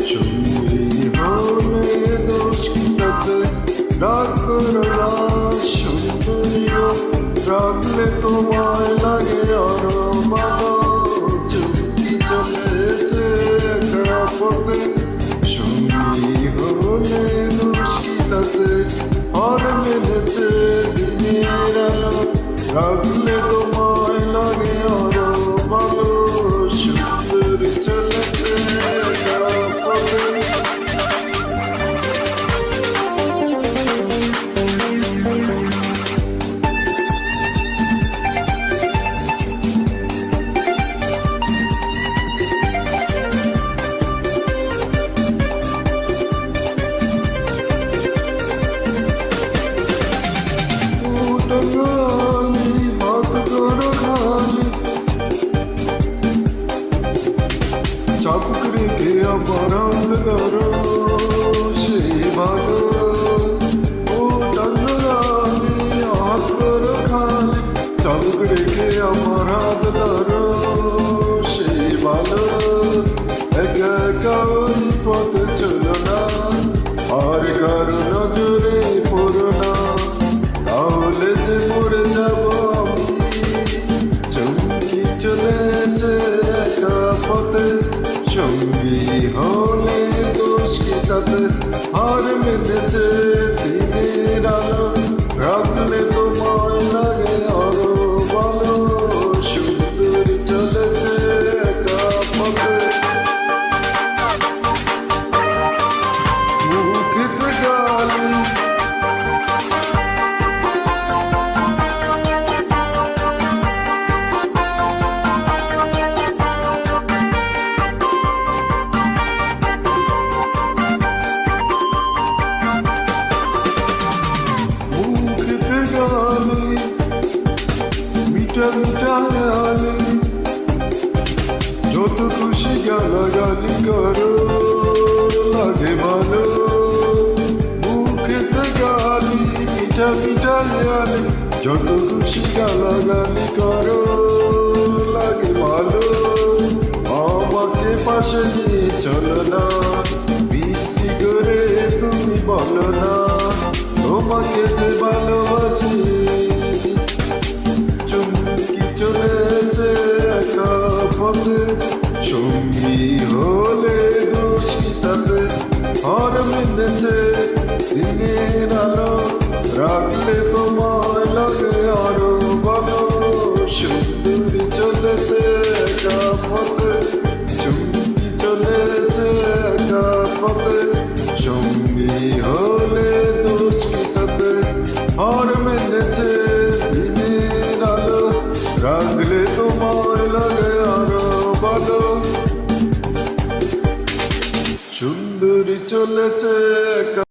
সঙ্গী হলে দোষ কি তাতে? রাগ করো না সুন্দরী গো, রাখলে তোমায় লাগে আরো ভালো। চুমকি চলেছে একা পথে, সঙ্গী হলে দোষ কি তাতে? হার মেনেছে দিনের আলো, রাখলে তোমায় লাগে আরো ভালো। সুন্দরী চলেছে একা পথে। টাঙ্গালি হাত করো খালি, চাবুক রেখে আমার হাত ধরো সেই ভালো। ও টাঙ্গালি হাত করো খালি, চাবুক রেখে আমার হাত ধরো সেই ভালো। একা একা ওই পথ চলো না, আর কারো নজরে পড়ো না, তাহলে যে মরে যাব আমি। চমকি চলেছে একা পথে, সঙ্গী হলে দোষ কি তাতে? হার মেনেছে দিনের আলো, রাখলে তোমায় লাগে আরো ভালো। সুন্দরী চলেছে একা পথে। মুখেতে গালি মিঠা মিঠা গালি, যত খুশি গালাগালি করো লাগে ভালো। মুখেতে গালি মিঠা মিঠা গালি, যত খুশি গালাগালি করো লাগে ভালো। আমাকে পাশে নিয়ে চলো না, বৃষ্টি করে তুমি বলো না তোমাকে যে ভালোবাসি। চুমকি চলেছে একা পথে, সঙ্গী হলে দোষ কি তাতে? হার মেনেছে দিনের আলো, রাখলে তোমায় লাগে আরো ভালো। সুন্দরী চলেছে একা পথে, চুমকি চলেছে একা পথে, সঙ্গী হলে দোষ কি তাতে? হার মেনেছে দিনের আলো, রাখলে তোমায় লাগে আরো ভালো। সুন্দরী চলেছে একা